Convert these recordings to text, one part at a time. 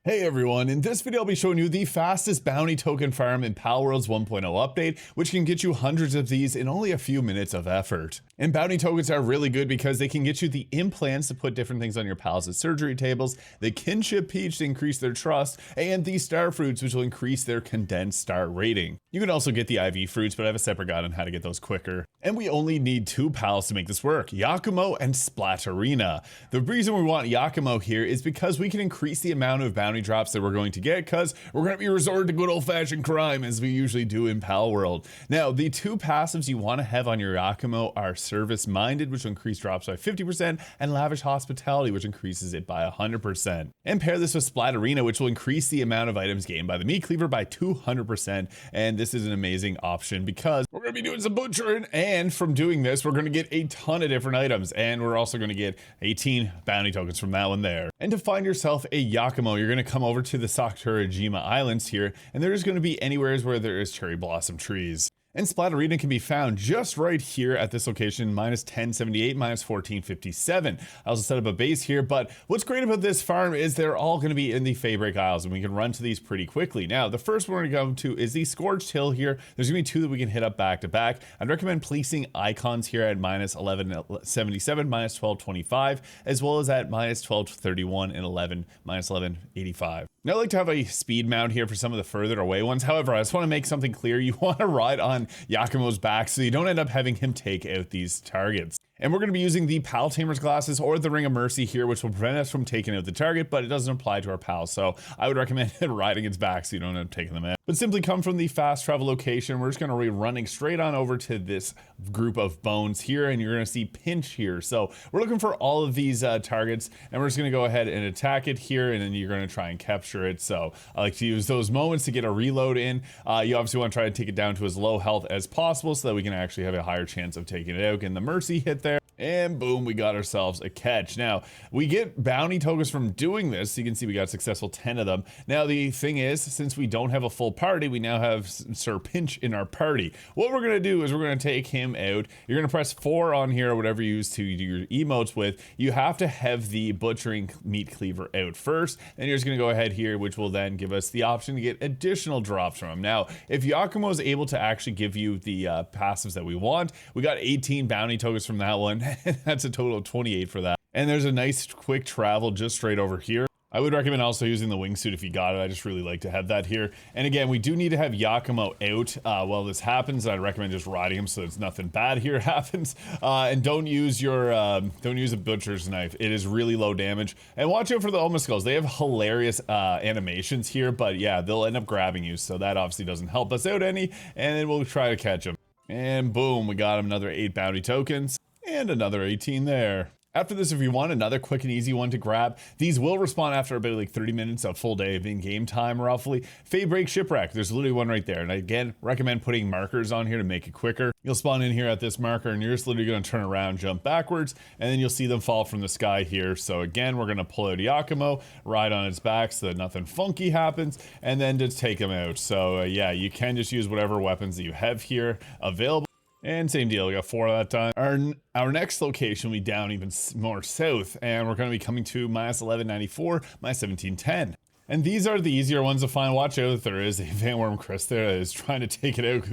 Hey everyone, in this video I'll be showing you the fastest bounty token farm in Palworld's 1.0 update, which can get you hundreds of these in only a few minutes of effort. And bounty tokens are really good because they can get you the implants to put different things on your pals' surgery tables, the Kinship peach to increase their trust, and the Starfruits, which will increase their condensed star rating. You can also get the IV fruits, but I have a separate guide on how to get those quicker. And we only need two pals to make this work, Yakumo and Splatterina. The reason we want Yakumo here is because we can increase the amount of bounty drops that we're going to get, because we're going to be resorted to good old-fashioned crime as we usually do in Palworld. Now, the two passives you want to have on your Yakumo are Service Minded, which will increase drops by 50%, and Lavish Hospitality, which increases it by 100%. And pair this with Splatterina, which will increase the amount of items gained by the meat cleaver by 200%. And this is an amazing option because we're going to be doing some butchering, and from doing this, we're going to get a ton of different items, and we're also going to get 18 bounty tokens from that one there. And to find yourself a Yakumo, you're going to come over to the Sakurajima Islands here, and there's going to be anywhere where there is cherry blossom trees. And Splatterina can be found just right here at this location, minus 1078, minus 1457. I also set up a base here, but what's great about this farm is they're all going to be in the feybreak isles, and we can run to these pretty quickly. Now, the first one we're going to go to is the Scorched Hill here. There's going to be two that we can hit up back to back. I'd recommend placing icons here at minus 1177, minus 1225, as well as at minus 1231 and minus 1185. Now, I like to have a speed mount here for some of the further away ones. However, I just want to make something clear. You want to ride on Yakumo's back so you don't end up having him take out these targets. And we're going to be using the Pal Tamer's glasses or the Ring of Mercy here, which will prevent us from taking out the target, but it doesn't apply to our pals. So I would recommend riding its back so you don't end up taking them out. But simply come from the fast travel location. We're just going to be running straight on over to this group of bones here, and you're going to see Pinch here. So we're looking for all of these targets, and we're just going to go ahead and attack it here, and then you're going to try and capture it. So I like to use those moments to get a reload in. You obviously want to try to take it down to as low health as possible so that we can actually have a higher chance of taking it out. Getting the Mercy hit there. And boom, we got ourselves a catch. Now, we get bounty tokens from doing this. You can see we got successful 10 of them. Now, the thing is, since we don't have a full party, we now have Sir Pinch in our party. What we're going to do is we're going to take him out. You're going to press 4 on here, or whatever you use to do your emotes with. You have to have the butchering meat cleaver out first. And you're just going to go ahead here, which will then give us the option to get additional drops from him. Now, if Yakumo is able to actually give you the passives that we want, we got 18 bounty tokens from that one. That's a total of 28 for that. And there's a nice quick travel just straight over here. I would recommend also using the wingsuit if you got it. I just really like to have that here. And again, we do need to have Yakumo out while this happens. I'd recommend just riding him so it's nothing bad here happens. And don't use a butcher's knife. It is really low damage. And watch out for the Oma Skulls. They have hilarious animations here, but yeah, they'll end up grabbing you. So that obviously doesn't help us out any. And then we'll try to catch him. And boom, we got him another 8 bounty tokens. And another 18 there. After this, if you want another quick and easy one to grab, these will respawn after about like 30 minutes, a full day of in-game time roughly. Feybreak Shipwreck, there's literally one right there. And I again recommend putting markers on here to make it quicker. You'll spawn in here at this marker and you're just literally going to turn around, jump backwards, and then you'll see them fall from the sky here. So again, we're going to pull out Yakumo, ride on its back so that nothing funky happens, and then just take them out. So yeah, you can just use whatever weapons that you have here available. And same deal, we got 4 that time. Our next location will be down even more south, and we're going to be coming to minus 1194, minus 1710. And these are the easier ones to find. Watch out if there is a Vanworm Chris there that is trying to take it out.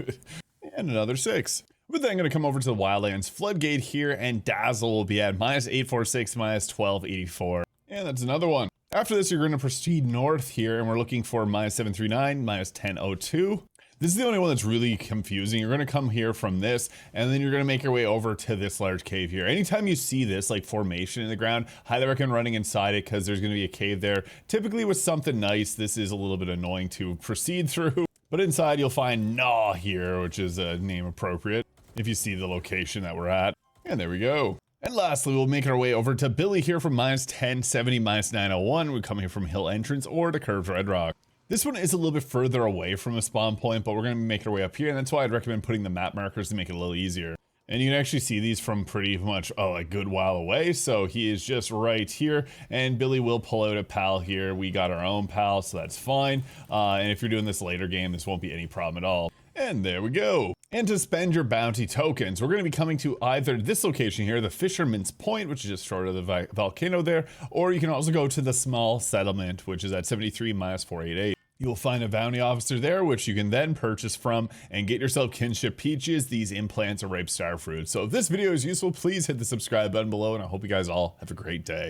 And another 6. But then I'm going to come over to the Wildlands Floodgate here, and Dazzle will be at minus 846, minus 1284. And that's another one. After this, you're going to proceed north here, and we're looking for minus 739, minus 1002. This is the only one that's really confusing. You're going to come here from this, and then you're going to make your way over to this large cave here. Anytime you see this like formation in the ground, highly recommend running inside it because there's going to be a cave there. Typically with something nice, this is a little bit annoying to proceed through. But inside you'll find Gnaw here, which is a name appropriate if you see the location that we're at. And there we go. And lastly, we'll make our way over to Billy here from minus 1070, minus 901. We come here from Hill Entrance or to Curved Red Rock. This one is a little bit further away from a spawn point, but we're going to make our way up here, and that's why I'd recommend putting the map markers to make it a little easier. And you can actually see these from pretty much a good while away, so he is just right here, and Billy will pull out a pal here. We got our own pal, so that's fine. And if you're doing this later game, this won't be any problem at all. And there we go. And to spend your bounty tokens, we're going to be coming to either this location here, the Fisherman's Point, which is just short of the volcano there, or you can also go to the small settlement, which is at 73-488. You will find a bounty officer there, which you can then purchase from and get yourself Kinship peaches, these implants, or ripe starfruit. So if this video is useful, please hit the subscribe button below, and I hope you guys all have a great day.